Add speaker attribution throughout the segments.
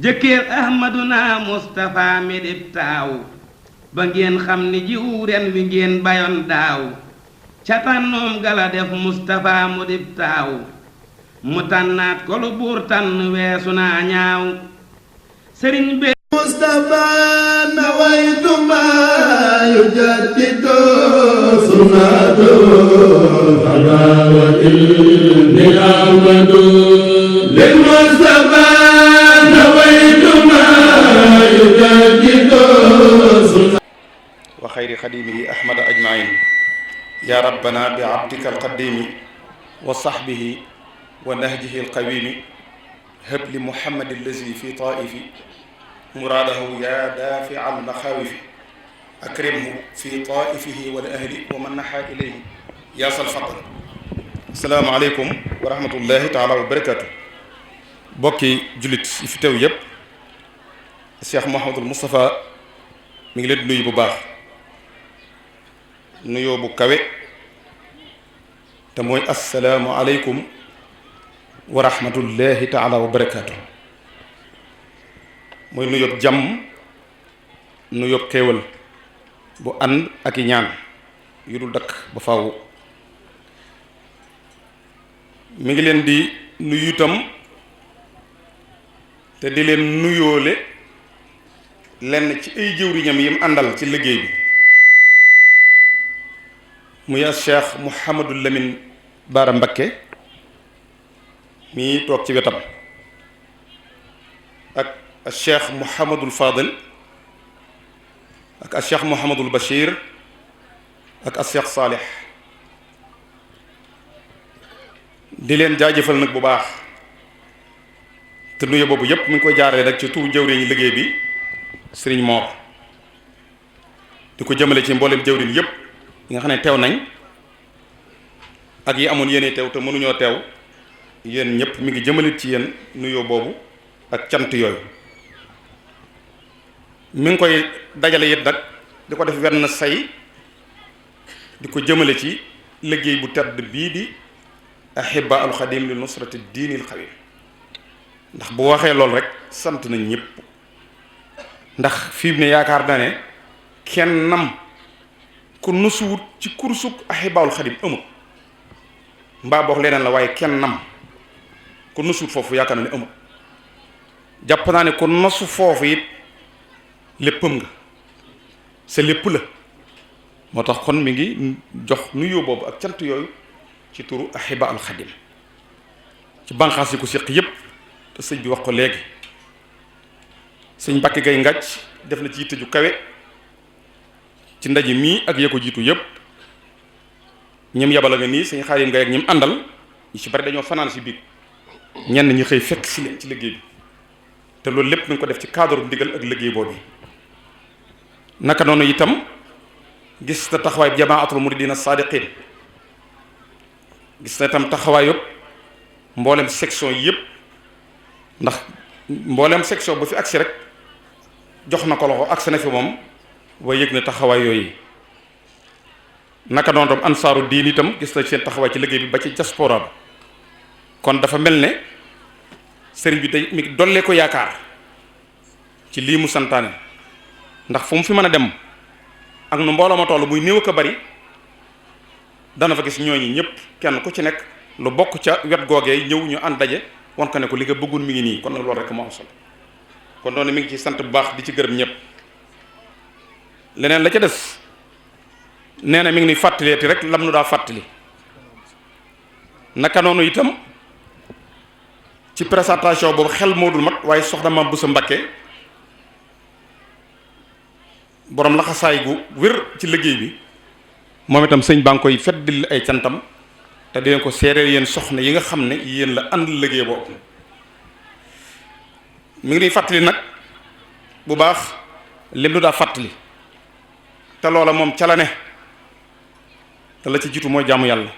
Speaker 1: jëkkër ahmaduna mustafa mi dib taaw ba ngeen xam ni jiw ren wi ngeen bayoon daaw ca tànnoom gala def mustafa mu dib taaw mu tànnaat ko lu buur tànn weesu naa ñaaw sëriñ be mustafa nawaytu ma yujaddidu sunnatu fadawatil ni amadu lil mustafa nawaytu ma yujaddidu
Speaker 2: wa xayri xadimihi ahmada ajmain ya rabbana bi abdika alqadimi wa sahbihi wa nahjihi alqawimi hab li muhammad allazi fi taifi muraadahu ya daafi almaxaawifi akrimhu fi taifihi wa ahli wa man naxa ilayhi ya sal fadl. asalaamu aleykum wa rahmatullahi taala wa barakatu. bokki jullit yi fi teew yépp Cheikh Mouhamadul Moustapha mi ngi leen di nuyu bu baax nuyoo bu kawe te mooy asalaamu aleykum wa rahmatullahi taala wa barakatu. mooy nuyób jàmm nuyób xéewal bu ànd ak i ñaan yu dul dakk ba faaw. mi ngi leen di nuyu itam te di leen nuyoole lenn ci ay jëwriñam yi mu àndal ci liggéey bi muy Cheikh Mouhamadou Lamine Bara Mbacké mi toog ci wetam ak Cheikh Mouhamadul Fadil ak Cheikh Mouhamadul Bachir ak Cheikh Salih di leen jaajëfal nag bu baax te nuyu boobu yépp mu ngi koy jaaree rek ci turu jëwriñu liggéey bi Sëriñ Moor di ko jëmale ci mboolem jëwriñ yépp yi nga xam ne teew nañ ak yi amoon yéene teew te mënuñoo teew yéen ñëpp mi ngi jëmalit ci yéen nuyoo boobu ak cant yooyu. mi ngi koy dajale it nag di ko def wenn say di ko jëmale ci liggéey bu tedd bii di ahibba al xadim li nusrati diinil xawim ndax bu waxee loolu rek sant nañ ñëpp ndax fii mu ne yaakaar naa ne kenn nam ku nusuwut ci kursuk ahibbaul xadim amut mbaa boog leneen la waaye kenn nam ku nusuwut foofu yaakaar naa ne amut jàpp naa ne ku nosu foofu it léppam nga sa lépp la moo tax kon mi ngi jox nuyoo boobu ak cant yooyu ci turu ahiba al xadim ci banqaas yi ko séq yépp te sëñ bi wax ko léegi sëñ Mbàkke Gay Ngàcc def na ci yitte ju kawe ci ndaje mii ak yee ko jiitu yépp ñim yabala nga nii sëñ Xaadim Gay ak ñim àndal ñu ci bari dañoo fanaan si biig ñenn ñi xëy fekk si leen ci liggéey bi te loolu lépp mi ngi ko def ci cadre ndigal ak liggéey boobu naka noonu itam gis na taxawaay bi jamaatul muridina saadiqin gis na itam taxawaay yëpp mboolem section yi yëpp ndax mboolem section bu fi agsi rek jox na ko loxo agsi na fi moom waaye yëg na taxawaay yooyu naka noonu tam ansaaru diin itam gis na seen taxawaay ci liggéey bi ba ci diaspora ba kon dafa mel ne sëriñ bi day mi dollee ko yaakaar ci lii mu santaane ndax fu mu fi mën a dem ak nu mbooloo ma toll muy néew ak a bari dana fa gis ñooñu ñëpp kenn ku ci nekk lu bokk ca wet googee ñëw ñu ànd daje wan ko ne ko li nga bëggoon mi ngi nii kon nag loolu rek moo am solo kon doon mi ngi ci sant bu baax di ci gërëm ñëpp. leneen la ca des nee na mi ngi ni fàttaleeti rek lam nu daa fàttali naka noonu itam ci présentation boobu xel moo dul mat waaye soxna Mame Bousso Mbacké borom laxasaay gu wér ci liggéey bi moom itam sëñ baa ngi koy feddil ay cantam te di leen ko seereel yéen soxna yi nga xam ne yéen la ànd liggéey boobu mi ngi nii fàttali nag bu baax lim nu daa fàttali te loola moom ca la ne te la ci jiitu mooy jaamu yàlla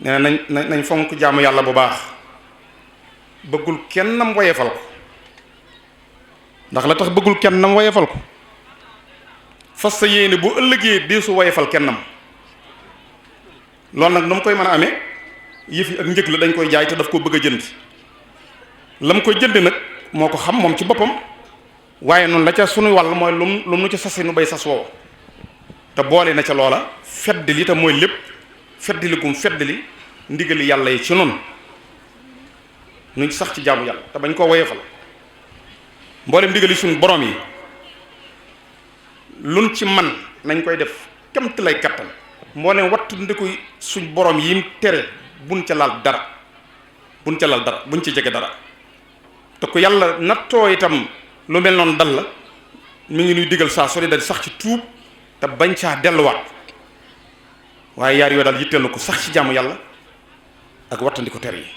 Speaker 2: nee nañ fonk jaamu yàlla bu baax bëggul kenn nam woyefal ko ndax la tax bëggul kenn nam woyefal ko fas sa yéene bu ëllëgee dee su woyefal kennam loolu nag nu mu koy mën a amee yëf yi ak njëg la dañ koy jaay te daf ko bëgg a jënd lam koy jënd nag moo ko xam moom ci boppam waaye noonu la ca sunu wàll mooy lum nu ci sase nu bay sas woowu te boole na ca loola fedd li te mooy lépp fedd li gum fedd li ndigali yàlla yi ci noonu nuñ sax ci jaamu yàlla te bañ koo woyefal mboolem ndigali suñu borom yi luñ ci man nañ koy def kemt lay kattan mboolem wattu ndikoy suñ borom yi tere buñ ca laal dara buñ ci jege dara te ko yàlla nattoo itam lu mel noonu dal la mi ngi nuy digal saa sori dal sax ci tuub te bañ caa delluwaat waaye yaar yoo daal yitteel na ko sax ci jaamu yàlla ak wattandi ko tere yi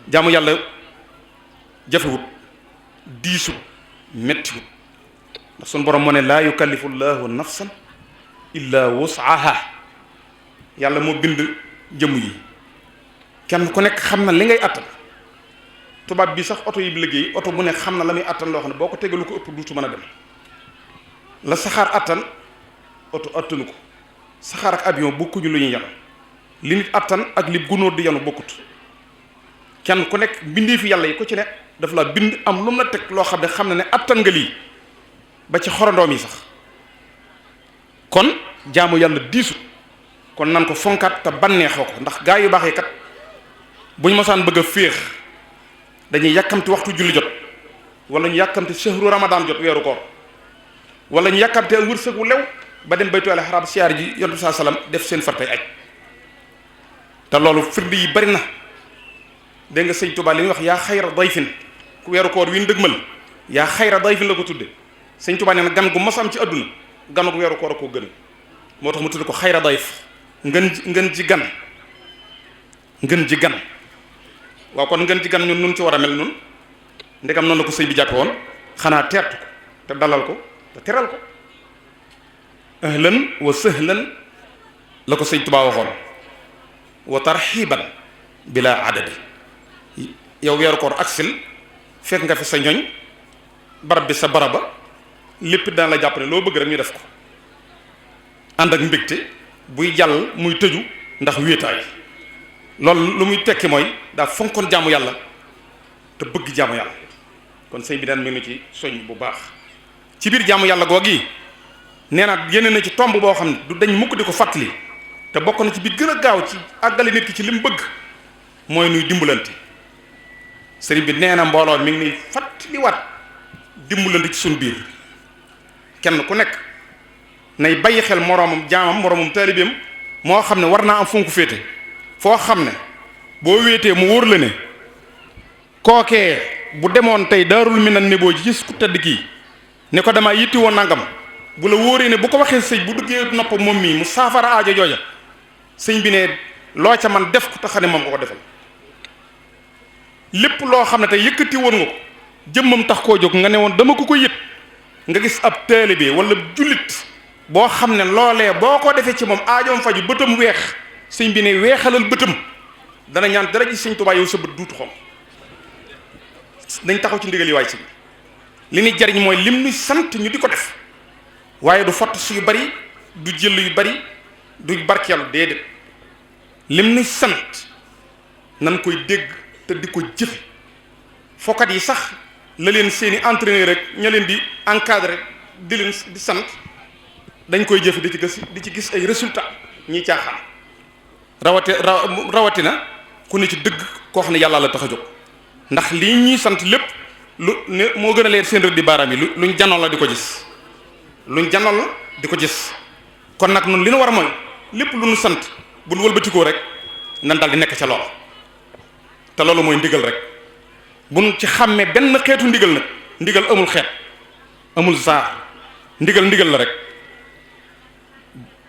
Speaker 2: jaamu yàlla jafewut diisut mettiwut ndax suñu borom moo ne laa yukallifu llahu nafsan illa wus'aha yàlla moo bind jëmm yi kenn ku nekk xam na li ngay attan tubaab bi sax oto yi bi liggéey oto bu ne xam na la muy attan loo xam ne boo ko tegalu ko ëpp duutu mën a dem la saxaar attan oto attanu ko saxaar ak avion bokkuñu lu ñuy yanu li nit attan ak li gunóor di yanu bokkut kenn ku nekk bindee fi yàlla yi ku ci ne daf la bind am lu mu la teg loo xam ne attan nga lii ba ci xorandoom yi sax kon jaamu yàlla diisu kon nan ko fonkaat te banneexoo ko ndax gaa yu baax yi kat buñ mosaan bëgg a féex dañuy yàkkamti waxtu julli jot wala ñu yàkkamti shahru ramadan jot weeru koor wala ñu yàkkamti ak wërsëg wu lew ba dem baytu al xaraam siyaar ji yonent bi saa salaam def seen fartay aj te loolu firnde yi bari na dégg nga sëñ Tuubaa li ñuy wax yaa xayra dayfin ku weeru koor wi ñu dëgmal yaa xayra dayfin la ko tudde sëñ Tuubaa nee na gan gu mas am ci àdduna ganu gu weeru koor a koo gën moo tax mu tudde ko xayra dayf ngën ji gan waaw kon ngën ji gan ñun nun ci war a mel nun ndegam noonu la ko sëñ bi jàppe woon xanaa teertu ko te dalal ko te teral ko ahlan wa sahlan la ko sëñ Tuubaa waxoon wa tarxiban bila adadi yow weeru koor aksil fekk nga fi sa ñoñ barab bi sa baraba lépp daan la jàpp ne loo bëgg rek ñu def ko ànd ak mbégte buy jàll muy tëju ndax wéetaay loolu lu muy tekki mooy daa fonkoon jaamu yàlla te bëgg jaamu yàlla kon sëñ bi daan mi ngi ci soñ bu baax ci biir jaamu yàlla googi nee na génne na ci tomb boo xam ne du dañ mukk di ko fàttali te bokk na ci bi gën a gaaw ci àggale nit ki ci li mu bëgg mooy nuy dimbalante sëriñ bi nee na mbooloo mi ngi nuy fàttaliwaat dimbalante ci suñ biir kenn ku nekk nay bàyyi xel moroomam jaamam moroomam taalibeem moo xam ne war naa am fu mu ko féete foo xam ne boo wéetee mu wóor la ne kookee bu demoon tey daarul minan ne boo ji gis ku tëdd kii ne ko damaa yitti woon nangam bu la wóoree ne bu ko waxee sëñ bu duggee nopp moom mii mu saafara aajo jooja sëñ bi ne loo ca man def ko te xam ne moom nga ko defal lépp loo xam ne tey yëkkati woon nga ko jëmmam tax koo jóg nga ne woon dama ko yët nga gis ab taalibe wala jullit boo xam ne loolee boo ko defee ci moom aajoom faju bëtam weex sëñ bi ne weexalal bëtam dana ñaan dara ji sëñ Tuubaa yow sa bët duutu xom dañ taxaw ci ndigal yi waay si li ni jariñ mooy lim ni sant ñu di ko def waaye du fott su yu bari du jël yu bari du barkeelu déedéet lim ni sant nan koy dégg te di ko jëfe fokkat yi sax la leen seeni entraîneur rek ña leen di encadrer di leen di sant dañ koy jëfe di ci gis ay résultats ñiy caaxaan rawatina ku ne ci dëgg koo xam ne yàlla la tax a jóg ndax lii ñuy sant lépp lu ne moo gën a leer seen rëdd di baaraam yi luñ janoon la di ko gis luñ janoon la di ko gis kon nag nun li nu war a mooy lépp lu nu sant bu nu wëlbatikoo rek nan dal di nekk ca loolu te loolu mooy ndigal rek bu nu ci xàmmee benn xeetu ndigal nag ndigal amul xeet amul zaar ndigal la rek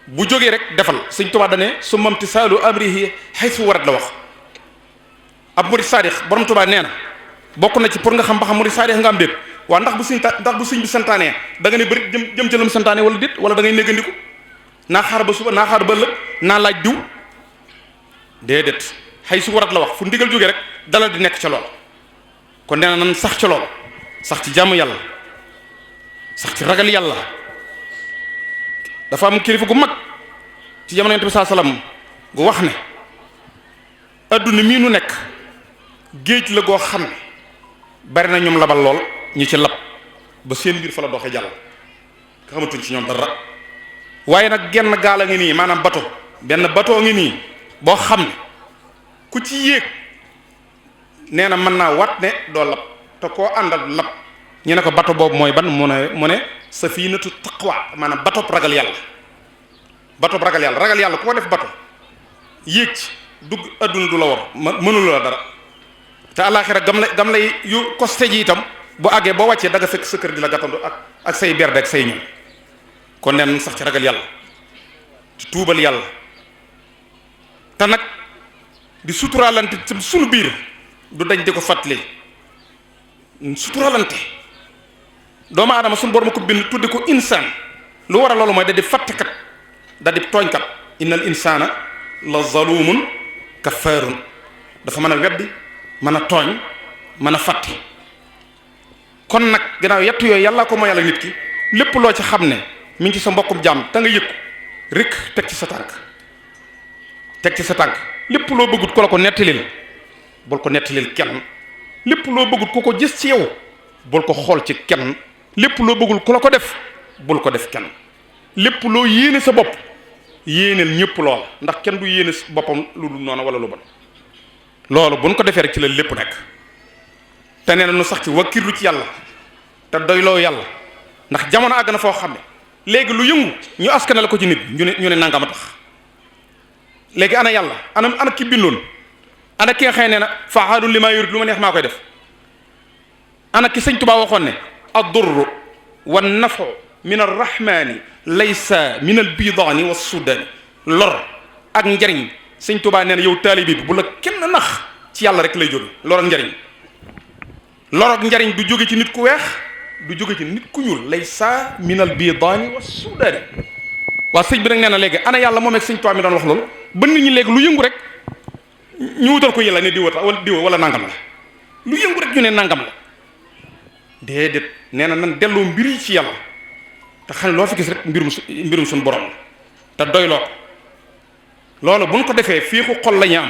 Speaker 2: bu jógee rek defal Sëñ Tuubaa dane su mamti saalu amrihi haythu warat la wax ab murid saadix borom Tuubaa nee na bokk na ci pour nga xam ba xam murid saadix nga am déet waaw ndax bu sëñ bi santaanee da nga ne bëri jëm ca lam santaane wala déet wala da ngay néggandiku naa xaar ba suba naa xaar ba ëllëg naa laaj diw déedéet haythu warat la wax fu ndigal jógee rek dalal di nekk ca lool kon nee na nan sax ca lool sax ci jàmm yàlla sax ci ragal yàlla dafa am kilifa gu mag ci jamono Yonent bi saa salaam gu wax ne adduna mii nu nekk géej la goo xam ne bari na ñoom labal lool ñi ci lab ba seen biir fa la doxee jàll nga xamatuñ ci ñoom dara. waaye nag genn gaal a ngi nii maanaam bato benn bato ngi nii boo xam ne ku ci yéeg nee na mën naa wat ne doo lab te koo àndal lab ñu ne ko bato boobu mooy ban mu ne safinatu taqwa maanaam bato ragal yàlla. bato ragal yàlla ku ko def bato yéeg ci dugg adduna du la war mënulu la dara te àllaaxira gam lay yu costé ji itam bu àggee boo wàccee da nga fekk sa kër di la gàttandu ak say berde ak say ñoom. kon neen sax ci ragal yàlla di tuubal yàlla te nag di suturaalante ci sunu biir du dañ di ko fàttali suturaalante doomu aadama sunu borom ko bind tudde ko insaan lu war a loolu mooy da di fàttekat da di tooñkat innal insaana la zalumun kafaarun dafa mën a weddi mën a tooñ mën a fàtte kon nag gannaaw yett yooyu yàlla ko mooy yàlla nit ki lépp loo ci xam ne mi ngi ci sa mbokkum jàmm te nga yëg ko rek teg ci sa tànk lépp loo bëggut ku la ko nettalil bul ko nettalil kenn lépp loo bëggut ku ko gis ci yow bul ko xool ci kenn lépp loo bëggul ku la ko def bul ko def kenn lépp loo yéene sa bopp yéeneel ñëpp lool ndax kenn du yéene boppam lu dul noonu wala lu bon loolu buñ ko defee rek ci la lépp nekk te nee na nu sax ci wakkirlu ci yàlla te doyloo yàlla ndax jamono àgg na foo xam ne léegi lu yëngu ñu askanale ko ci nit ñu ne nangama tax léegi ana yàlla ana ki bindoon ana ki nga xëy nee na fa'aalun limaa yurid lu ma neex maa koy def ana ki sëñ Tuubaa waxoon ne ad-durru wan nafu min arrahmani laysa min albidaani wa sudaani lor ak njariñ sëñ Tuubaa nee na yow taalibi bi bu la kenn nax ci yàlla rek lay jóge lor ak njariñ lor ak njariñ du jóge ci nit ku weex du jóge ci nit ku ñuul laysa min albidaani wa sudaani waa sëñ bi nag nee na léegi ana yàlla moom ak sëñ Tuubaa mi doon wax loolu ba nit ñi léegi lu yëngu rek ñu wutal ko yàlla ne diwa wala nangam la lu yëngu rek ñu ne nangam la déedéet nee na nan delloo mbir yi ci yàlla te xam ne loo fi gis rek mbirum suñu borom te doyloo ko loolu buñ ko defee féexu xol la ñu am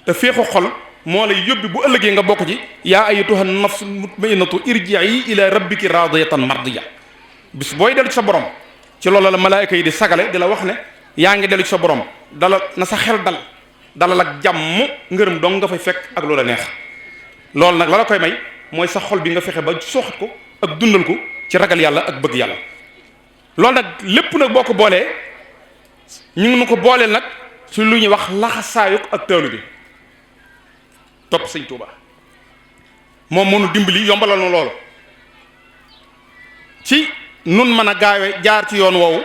Speaker 2: te féexu xol moo lay yóbbi bu ëllëgee nga bokk ci yaa ayyatuha nafsul mutma'innatu irji'i ila rabbiki radiyatan mardiya bis booy dellu ci sa borom ci loolu la malaayika yi di sagale di la wax ne yaa ngi dellu ci sa borom dala na sa xel dalal ak jàmm ngërëm dong nga fay fekk ak loola neex loolu nag la koy may mooy sa xol bi nga fexe ba sooxat ko ak dundal ko ci ragal yàlla ak bëgg yàlla loolu nag lépp nag boo ko boolee ñu ngi nu ko booleel nag su lu ñuy wax laxasaayuk ak taalu bi topp sëñ Tuuba moom mënu dimbali yombalal na loolu ci nun mën a gaawe jaar ci yoon woowu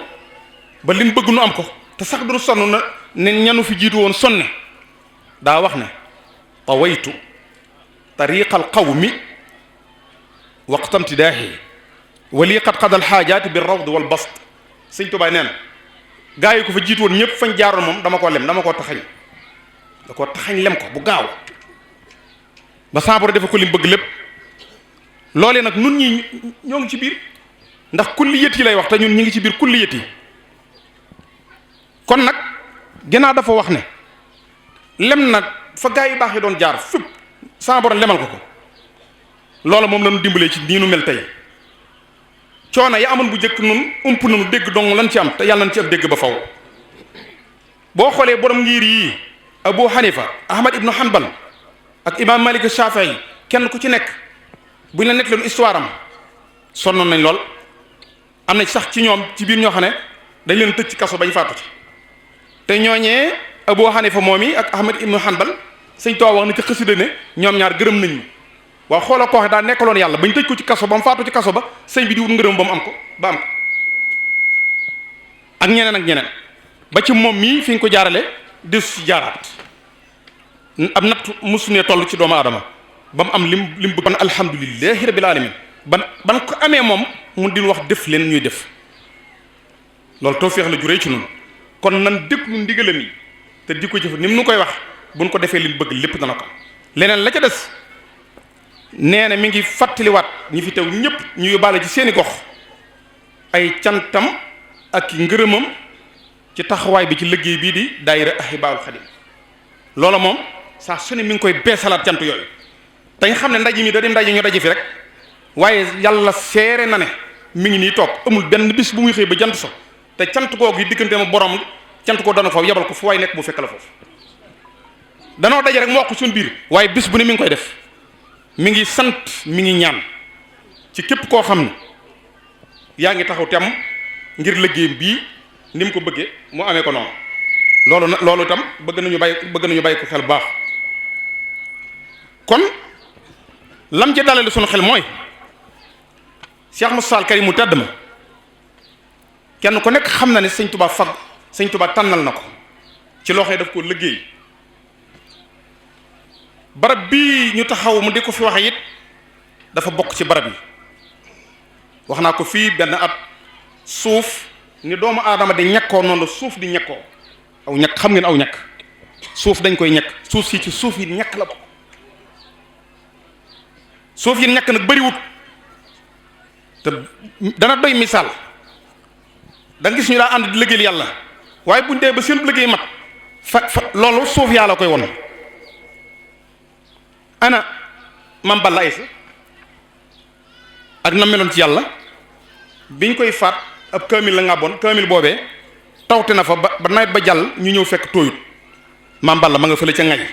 Speaker 2: ba liñ bëgg nu am ko te sax du sonn na ne ñanu fi jiitu woon sonne daa wax ne tawaytu tariqal qawmi waqtamtidaahi wali qad qadal xaajaati bi rawd wal bast sëñ Tuubaa nee na gaa yi ko fa jiitu woon ñëpp fañ jaaroon moom dama koo taxañ lem ko bu gaaw ba saaboro defe ko lim bëgg lépp loolee nag nun ñi ñoo ngi ci biir ndax kulliyat yi lay wax te ñun ñi ngi ci biir kulliyat yi kon nag ginnaaw dafa wax ne lem na fa gaa yi baax yi doon jaar fépp saaboro lemal ko loola moom lañu dimbalee ci nii nu mel tey coono ya amoon bu njëkk nun ump nañu dégg dong lan ci am te yàlla nañ ci ab dégg ba faw boo xoolee borom ngir yii Abu Hanifa Ahmad ibnu Hanbal ak imam Malik Shafii kenn ku ci nekk bu ñu la nekk leen histoire am sonnoon nañ lool am na sax ci ñoom ci biir ñoo xam ne dañ leen tëj ci kaso bañ faatu ci te ñooñee Abu Hanifa moom yi ak Ahmad ibnu Hanbal sëñ Tuubaa wax na ci xasida ne ñoom ñaar gërëm nañ ñu waaw xoola koo xam daa nekkaloon yàlla bañ tëj ko ci kaso ba mu faatu ci kaso ba sëñ bi di wut ngërëm ba mu am ko ak ñeneen ba ci moom mii fi ñu ko jaarale des ci jaaraat am natt musunee toll ci doomu aadama ba mu am lim bëgg kon alhamdulillahi rabbil alamin ban ko amee moom mun din wax def leen ñuy def loolu tawfeex la ju rëy ci noonu kon nan déglu ndigalam yi te di ko jëf ni mu nu koy wax buñ ko defee lim bëgg lépp dana ko leneen la ca des nee na mi ngi fàttaliwaat ñi fi teew ñëpp ñu yóbbaale ci seeni gox ay cantam ak ngërëmam ci taxawaay bi ci liggéey bii di daayira Ahibaahul Xadim loola moom saa su ne mi ngi koy beesalaat cant yooyu te nga xam ne ndaje mi da dem ndaje ñu daje fi rek waaye yàlla seere na ne mi ngi nii toog amul benn bis bu muy xëy ba jant so te cant googu yi diggante ma borom cant koo dana foofu yebal ko fu waay nekk bu fekk la foofu danoo daje rek mu wax ko suñu biir waaye bis bu ne mi ngi koy def mi ngi sant mi ngi ñaan ci képp koo xam ne yaa ngi taxaw tem ngir liggéeyam bii ni mu ko bëggee mu amee ko noonu loolu itam bëgg nañu bàyyi ko xel bu baax kon lam ci dalale suñu xel mooy Cheikh Moustapha al Karim mu tedd ma kenn ku nekk xam na ne sëñ Tuubaa tànnal na ko ci loo xam ne daf ko liggéey barab bii ñu taxaw mu di ko fi waxe it dafa bokk ci barab yi wax naa ko fii benn at suuf ni doomu aadama di ñekkoo noonu la suuf di ñekkoo aw ñekk xam ngeen aw ñekk suuf dañ koy ñekk suuf si ci suuf yi ñekk la bokk suuf yi ñekk nag bariwut te dana doy misaal da nga gis ñu daa ànd di liggéeyal yàlla waaye buñ dee ba seen liggéey mat fa loolu suuf yaa la koy won ana mam Balla Aysa ak na meloon ci yàlla biñ koy faat ab kaamil la ngàbboon kaamil boobee tawte na fa ba nawet ba jàll ñu ñëw fekk tooyut mam Balla ma nga fële ca ngañ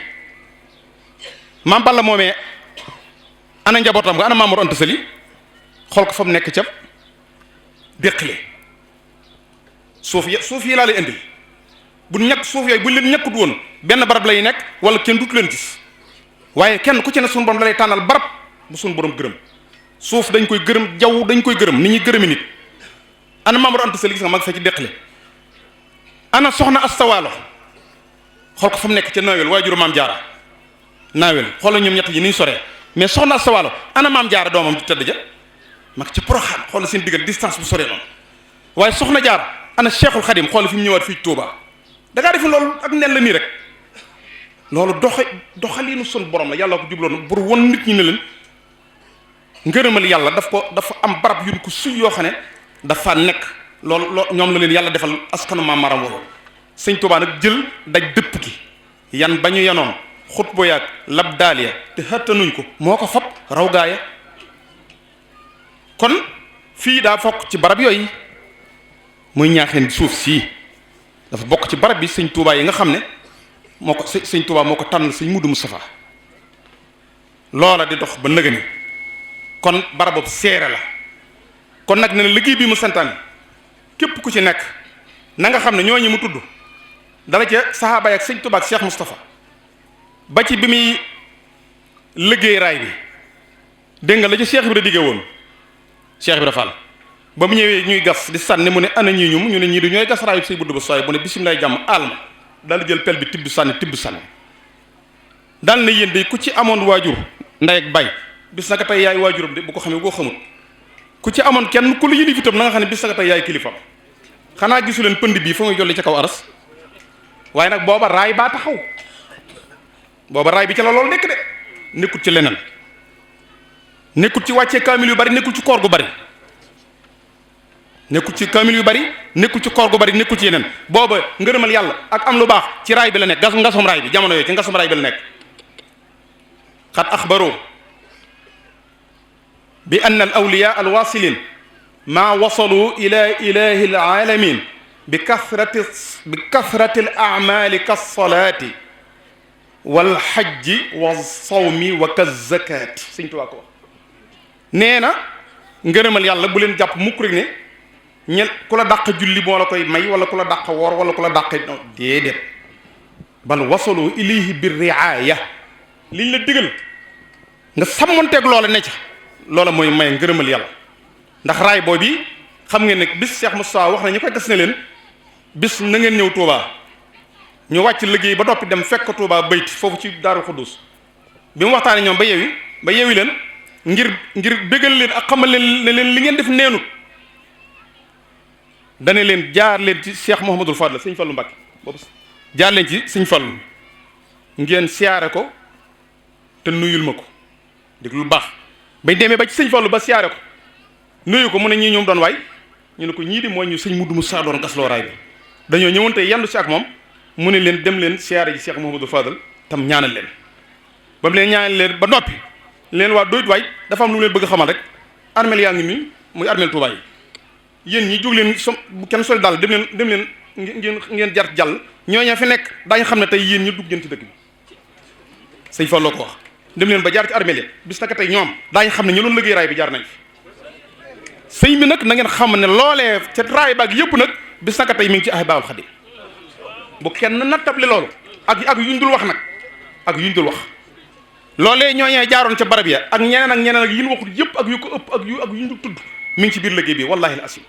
Speaker 2: mam Balla moomee ana njabootam nga ana Maam Mor Anta Sali xool ko fa mu nekk ca déqale suuf yi laa lay indil bu ñàkk suuf yooyu bu leen ñàkkut woon benn barab lay nekk wala kenn dut leen gis waaye kenn ku ci ne suñu borom la lay tànnal barab bu suñu borom gërëm suuf dañ koy gërëm jaww dañ koy gërëm ni ñuy gërëmi nit ana Maam Mor Anta Sali gis nga mag fa ci déqale ana soxna Asta Waalo xool ko fa mu nekk ca naawel waajuru Maam Jaara naawel xoolal ñoom ñett yi ni ñu soree mais soxna Asta Waalo ana Maam Jaara doomam di tëdd ja mag ca Poroxaan xoolal seen diggal distance bu soree noonu waaye soxna Jaara ana Cheikhul Khadim xoolal fi mu ñëwaat fii Touba da ngaa def loolu ak nen la nii rek loolu doxaliinu sun borom la yàlla ko jubloon pour won nit ñi ne leen ngërëmal yàlla dafa am barab yuñ ko suy yoo xam ne dafa nekk loolu ñoom la leen yàlla defal askanu Maam Maram woo sëñ Touba nag jël daj dëpp gi yan ba ñu yanoon xut bo yaag lab daaliya te xattanuñ ko moo ko fab raw gaaya kon fii daa bokk ci barab yooyu muy ñaaxeen suuf sii dafa bokk ci barab bi sëñ Touba yi nga xam ne moo ko sëñ Touba moo ko tànn sëñ Mudu Mustafa loola di dox ba nëgëni kon barab boobu seere la kon nag ne na liggéey bi mu santaane képp ku ci nekk na nga xam ne ñooñu mu tudd dala ca saxaaba yi ak sëñ Touba ak Cheikh Moustapha ba ci bi muy liggéey raay bi dégg nga la ci Cheikh bi da diggee woon Cheikh Ibra Fall ba mu ñëwee ñuy gas di sànni mu ne ana ñii ñu ne ñii du ñooy gas raayu say budd ba sooy bu ne bisimilaay jàmm alma daal di jël pel bi tibb sànni daal na yéen de ku ci amoon waajur ndey ak bay bis naka tey yaay waajuram de bu ko xamee boo xamul ku ci amoon kenn ku lu yëlif itam na nga xam ne bis naka tey yaay kilifam xanaa gisu leen pënd bii fa muy jolli ca kaw aras waaye nag booba raay baa taxaw booba raay bi ca la loolu nekk de nekkut ci leneen nekkut ci wàccee kaamil yu bari nekkul ci koor gu bari nekkul ci kaamil yu bari nekkul ci koor gu bari nekkul ci yeneen booba ngërëmal yàlla ak am lu baax ci raay bi la nekk ngasum raay bi jamono yooyu ci ngasum raay bi la nekk xat axbaro bi ann al awliya al wasilin maa wasalu ila ilahi al alamin bi kathrati al amali kasalaati wal xajji wa sawmi wa kazakaati Sëñ Tuubaa ko wax nee na ngërëmal yàlla bu leen jàpp mukk rek ne ñel ku la dàq julli moo la koy may wala ku la dàq woor wala ku la dàq déedéet bal wasalu ilayhi bi riaya liñ la digal nga sàmmonteeg loola ne ca loola mooy may ngërëmal yàlla ndax raay boobu xam ngeen ne bis Cheikh Moustapha wax na ñu koy gas ne leen bis na ngeen ñëw Touba ñu wàcc liggéey ba noppi dem fekk Touba bayti foofu ci Daaru Xuddus bi mu waxtaanee ñoom ba yeewi leen ngir bégal leen ak xamal leen ne leen li ngeen def neenut dane leen jaar leen ci Cheikh Mouhamadul Fadl sëñ Fallu Mbàkke boobu jaar leen ci sëñ Fallu ngeen siyaare ko te nuyul ma ko dégg lu baax bañ demee ba ci sëñ Fallu ba siyaare ko nuyu ko mu ne ñii ñoom doon waay ñu ne ko ñii di mooy ñu sëñ Mudu Musaa doon gasloo raay bi dañoo ñëwoon tey yandu si ak moom mu ne leen dem leen siyaare ji Cheikh Mouhamadul Fadl tam ñaanal leen ba mu leen ñaanal leen ba noppi leen waa doyut waay dafa am lu leen bëgg xamal rek armeel yaa ngi nii muy armeel Tuubaa yi yéen ñi jóg leen bu kenn soli daal dem leen ngeen jar jàll ñooña fi nekk daañu xam ne tey yéen ñu dugg ngeen ci dëkk bi sëñ Fallu ko wax dem leen ba jaar ci armeel yi bis naka tey ñoom daañu xam ne ñu doon liggéey raay bi jaar nañ fi sëñ bi nag na ngeen xam ne loolee ca raay baag yëpp nag bis naka tey mi ngi ci Ahibahil Khadim bu kenn nattable loolu ak yuñ dul wax nag ak yuñ dul wax loolee ñooñee jaaroon ca barab ya ak ñeneen ak yin waxut yëpp ak yu ko ëpp ak yuñ dul tudd mi ngi ci biir liggéey bi wallahi al asim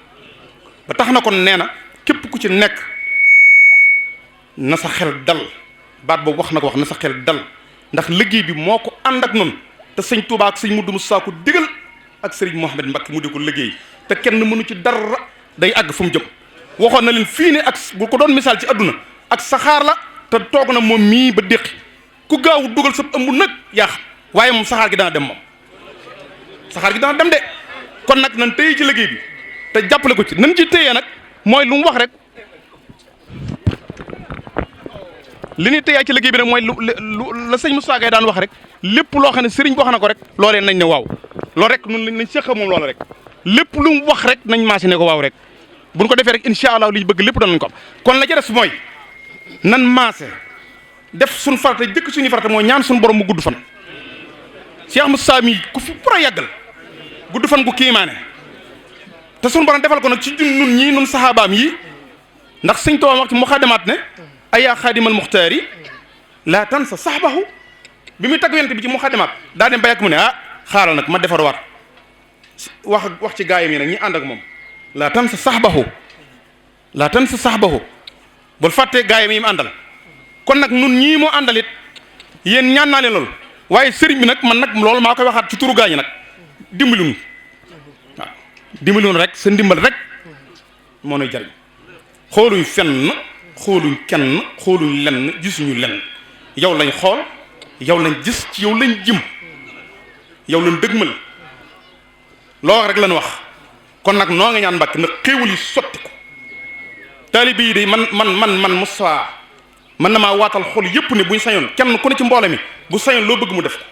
Speaker 2: ba tax na kon nee na képp ku ci nekk na sa xel dal baat boobu wax na ko wax na sa xel dal ndax liggéey bi moo ko ànd ak noonu te sëñ Tuubaa ak sëñ Mudu Musaa ko digal ak sëriñ Mouhamed Mbacké mu di ko liggéey te kenn mënu ci dara day àgg fu mu jëm waxoon na leen fii ne ak bu ko doon misaal ci àdduna ak saxaar la te toog na moom mii ba déqi ku gaaw dugal sa ëmb nag yaa xam waaye moom saxaar gi dana dem moom saxaar gi dana dem de kon nag nan téye ci liggéey bi te jàppale ko ci nan ci téye nag mooy lu mu wax rek li ñuy téye ci liggéey bi nag mooy lu la sëñ Moussa Gueye daan wax rek lépp loo xam ne sëriñ bi wax na ko rek loolee nañ ne waaw loolu rek nun nañ séq moom loola rek lépp lu mu wax rek nañ maasi ne ko waaw rek buñ ko defee rek incha allah li ñu bëgg lépp danañ ko am kon la ca des mooy nan maase def suñ farata jëkk suñu farata mooy ñaan suñu borom mu gudd fan Cheikh Moussa mi ku fi pour a yàggal gudd fan gu kiimaane te suñu borom defal ko nag ci nun ñii nun saxaabaam yi ndax sëñ Tuubaa wax ci muxaddamaat ne ayaa xaadimal muxtaari laa tansa saxbahu bi muy tagg yonent bi ci muxaddamaat daa dem ba yàgg mu ne xaaral nag ma defar waat wax ci gaayam yi nag ñi ànd ak moom laa tansa saxbahu bul fàttee gaayam yi mu àndal kon nag nun ñii moo àndalit yéen ñaan naa leen loolu waaye sëriñ bi nag man nag loolu maa koy waxaat ci turu gaañi nag dimbalinu waaw dimbalinu rek sa ndimbal rek moo nuy jariñ xooluñ fenn xooluñ kenn xooluñ lenn gisuñu lenn yow lañ xool yow lañ gis ci yow lañ jëm yow lañ dëgmal loo wax rek lañ wax kon nag noo nga ñaan Mbàkke na xéewal yi sotti ko taalibe yi de man Moussa man na maa waatal xol yëpp ne buñ sañoon kenn ku ne ci mboole mi bu sañoon loo bëgg mu def ko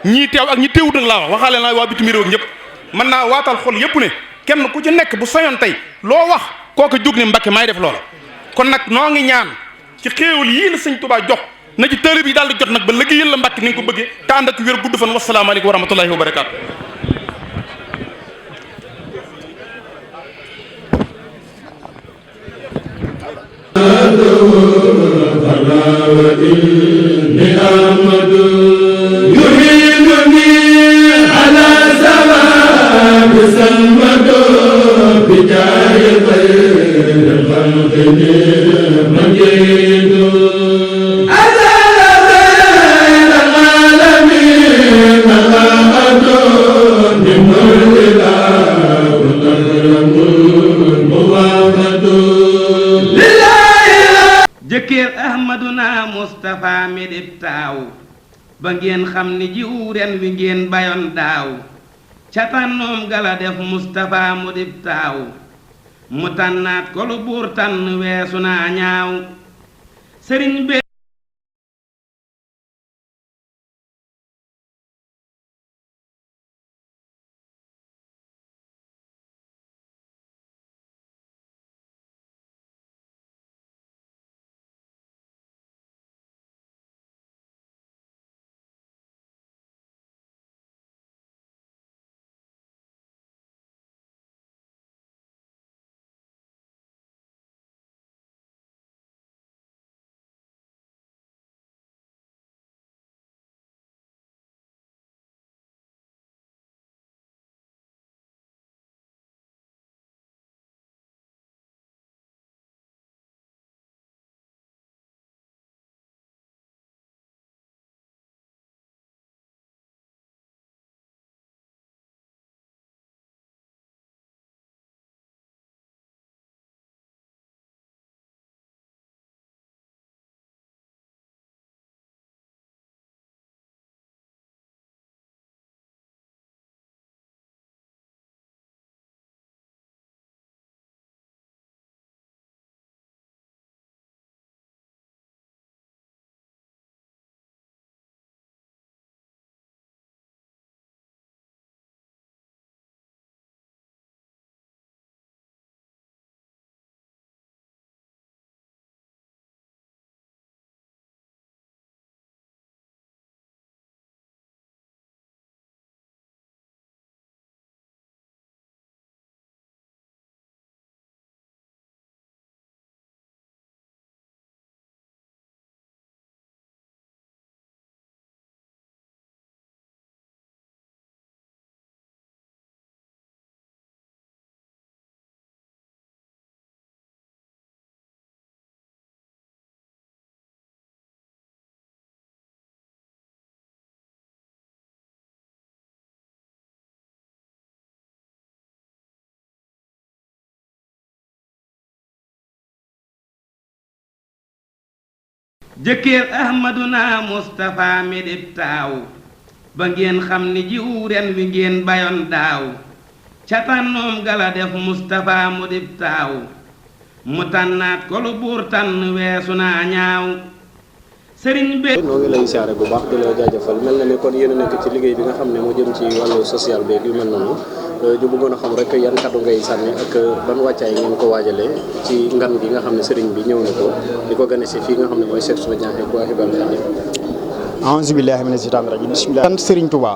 Speaker 2: ñii teew ak ñi teewut nag laa wax waxaale naa waa bitim réew ak ñëpp mën naa waatal xol yëpp ne kenn ku ci nekk bu sañoon tey loo wax kooku jóg ne Mbàkke maay def loola kon nag noo ngi ñaan ci xéewal yii la sëñ Tuubaa jox na ci taalibe yi daal di jot nag ba liggéeyal la Mbàkke ni nga ko bëggee te ànd ak wér gudd fan wasalaamaaleykum wa rahmatullahi wa barakaatu
Speaker 1: jëkkër ahmaduna Mustafa mi dib taaw ba ngeen xam ni jiw ren wi ngeen bayoon daaw ca tànnoom gala def Mustafa mu dib taaw mu tànnaat ko lu buur tànn weesu naa ñaaw sëriñ be jëkkër ahmaduna Mustafa mi dib taaw ba ngeen xam ni jiw ren wi ngeen bayoon daaw ca tànnoom gala def Mustafa mu dib taaw mu tànnaat ko lu buur tànn weesu naa ñaaw sëriñ bi
Speaker 3: noo ngi lay siyaare bu baax di la jaajëfal mel na ni kon yéen a nekk ci liggéey bi nga xam ne moo jëm ci wàllu social beeg yu mel noonu ñu bëggoon a xam rek yan kaddu ngay sànni ak ban wàccaay ngeen ko waajalee ci ngan gi nga xam ne sëriñ bi ñëw na ko di ko gane si fii nga xam ne mooy section Niakhène bu Ahibahil Khadim.
Speaker 4: a'uuzu billaahi mina shaytaani rajiim bismillah. sant Sëriñ Touba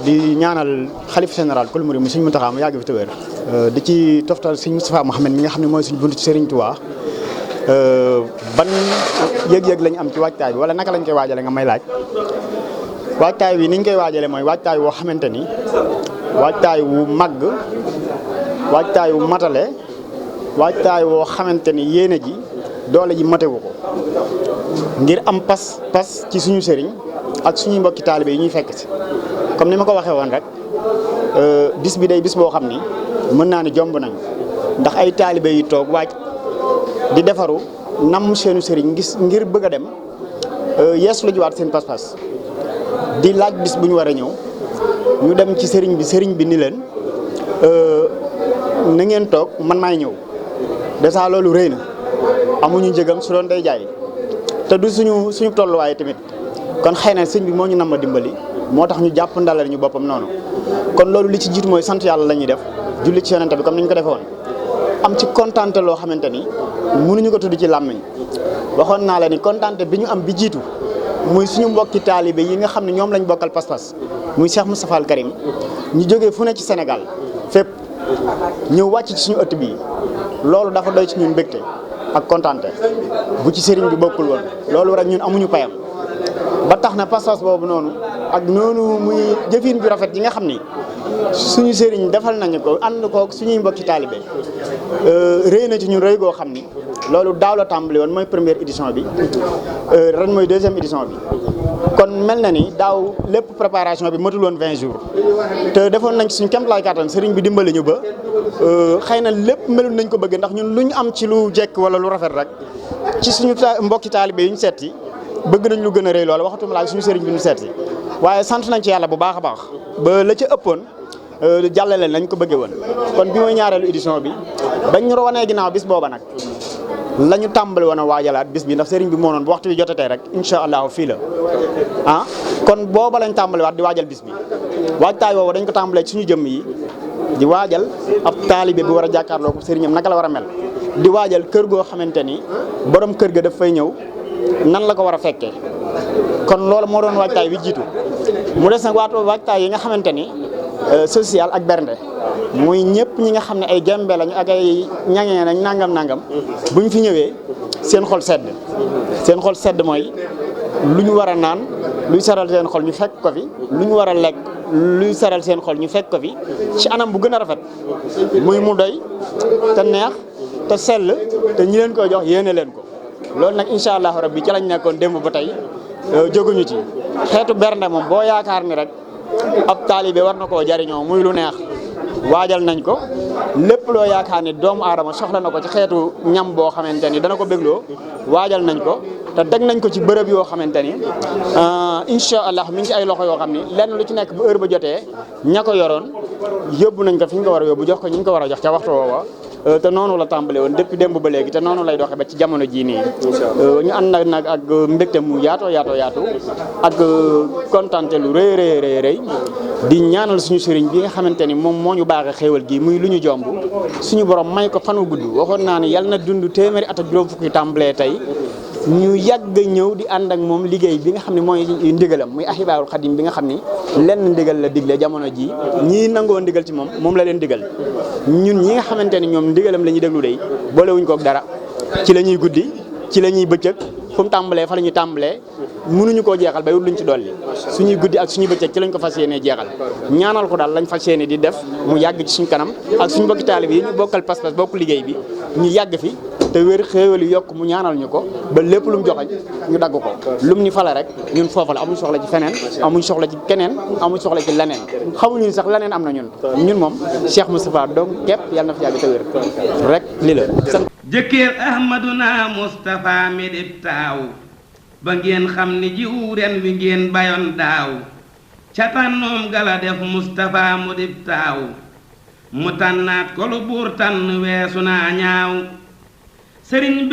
Speaker 4: di ñaanal xalif général kul murid mu Sëriñ Mountakha mu yàgg fi te wér di ci toftal Sëriñ Moustapha Mouhamed mi nga xam ne mooy suñu buntu ci Sëriñ Touba ban yëg-yëg lañ am ci waajtaay bi wala naka lañ koy waajale nga may laaj. waajtaay wi niñ koy waajale mooy waajtaay woo xamante ni waajtaay wu màgg waajtaay wu matale waajtaay woo xamante ni yéene ji doole ji matewu ko ngir am pas ci suñu sëriñ ak suñuy mbokki taalibe yi ñuy fekk si comme ni ma ko waxee woon rek bis bi day bis boo xam ni mën naa ni jomb nañ ndax ay taalibe yi toog waaj di defaru nam seenu sëriñ ngir bëgg a dem yeesu la jiwaat seen pas-pas di laaj bis bu ñu war a ñëw ñu dem ci sëriñ bi ni leen na ngeen toog man maay ñëw dèjà loolu rëy na amuñu njëgam su doon day jaay te du suñu tolluwaay tamit kon xëy na sëñ bi moo ñu nam ma dimbali moo tax ñu jàpp ndalal ñu boppam noonu kon loolu li ci jiitu mooy sant yàlla la ñuy def julli ci yonent bi comme ni ñu ko defee woon am ci kontaante loo xamante ni mënuñu ko tudd ci làmmiñ waxoon naa la ni kontaante bi ñu am bi jiitu muy suñu mbokki taalibe yi nga xam ne ñoom lañ bokkal pas-pas muy Cheikh Moustapha Al Karim ñu jógee fu ne ci Sénégal fépp ñëw wàcc ci suñu ëtt bii loolu dafa doy ci ñun mbégte ak kontaante bu ci sëriñ bi bokkul woon loolu rek ñun amuñu payam ba tax na pas-pas boobu noonu ak noonu muy jëfin bi rafet yi nga xam ni suñu sëriñ defal nañu ko ànd ko suñuy mbokki taalibe rëy na ci ñun rëy goo xam ni loolu daaw la tàmbali woon mooy première édition bi ren mooy deuxième édition bi kon mel na ni daaw lépp préparation bi matul woon 20 jours te defoon nañ ci suñu kéemtalaay kàttan sëriñ bi dimbali ñu ba xëy na lépp melul nañ ko bëgg ndax ñun lu ñu am ci lu jekk wala lu rafet rek ci suñu mbokki taalibe yi ñu seeti bëgg nañ lu gën a rëy loolu waxatuma laa suñu sëriñ bi ñu seeti waaye sant nañ ci yàlla bu baax a baax ba la ca ëppoon jàllale nañ ko bëggee woon kon bi mooy ñaareelu édition bi bañ ñu wanee ginnaaw bis booba nag la ñu tàmbali woon a waajalaat bis bi ndax sëriñ bi moo noon bu waxtu bi jotatee rek incha allahu fii la kon booba lañ tàmbaliwaat di waajal bis bi waajtaay woowu dañ ko tàmbalee ci suñu jëmm yi di waajal ab taalibe bi war a jàkkaarloo ko sëriñam naka la war a mel di waajal kër goo xamante ni borom kër ga daf fay ñëw nan la ko war a fekkee kon loolu moo doon waajtaay wi jiitu mu des nag waajtaay yi nga xamante ni social ak bernde muy ñëpp ñi nga xam ne ay gembe lañu ak ay ñaŋee nañ nangam bu ñu fi ñëwee seen xol sedd mooy lu ñu war a naan luy saral seen xol ñu fekk ko fi lu ñu war a lekk luy saral seen xol ñu fekk ko fi ci anam bu gën a rafet muy mu doy te neex te sell te ñi leen koy jox yéene leen ko loolu nag incha allahu rabbi ci lañ nekkoon démb ba tey jóguñu ci xeetu bernde moom boo yaakaar ni rek ab taalibe war na koo jariñoo muy lu neex waajal nañ ko lépp loo yaakaar ni doomu aadama soxla na ko ci xeetu ñam boo xamante ni dana ko bégloo waajal nañ ko te teg nañ ko ci bërëb yoo xamante ni incha allah mi ngi ci ay loxo yoo xam ni lenn lu ci nekk bu heure ba jotee ña ko yoroon yóbbu nañ ko fi ñu ko war a yóbbu jox ko ñu ko war a jox ca waxtu woowa te noonu la tàmbale woon depuis démb ba léegi te noonu lay doxee ba ci jamono jii nii ñu ànd nag ak mbégte mu yaatu ak kontante lu rëy di ñaanal suñu sëriñ bi nga xamante ni moom moo ñu baaxee xéewal gi muy lu ñu jomb suñu borom may ko fanu gudd waxoon naa ne yàlla na dund téeméeri at ak juróom fukki tàmbalee tey ñu yàgg ñëw di ànd ak moom liggéey bi nga xam ne mooy ndigalam muy Ahibahil Khadim bi nga xam ni lenn ndigal la digle jamono ji ñii nangoo ndigal ci moom la leen digal ñun ñi nga xamante ni ñoom ndigalam la ñuy déglu day boolewuñ kook dara ci la ñuy guddi ci la ñuy bëccëg fu mu tàmbalee fa la ñuy tàmbalee mënuñu koo jeexal ba wut luñ ci dolli suñuy guddi ak suñuy bëccëg ci lañ ko fas yéenee jeexal ñaanal ko daal lañ fas yéene di def mu yàgg ci suñu kanam ak suñu bokki taalib yi ñu bokkal pas-pas bokk liggéey bi ñu yàgg fi te wér xéewal yi yokk mu ñaanal ñu ko ba lépp lu mu joxañ ñu dagg ko lum ni fala rek ñun foofa la amuñ soxla ci feneen amuñ soxla ci keneen amuñ soxla ci leneen xamuñu sax leneen am na ñun moom Cheikh Moustapha donc képp yàlla na fi yàgg te wér rek li la
Speaker 1: jëkkër ahmaduna mustafa mi dib taaw ba ngeen xam ni jiw ren wi ngeen bayoon daaw ca tànnoom gala def mustafa mu dib taaw mu tànnaat ko lu buur tànn weesu naa ñaaw sëriñ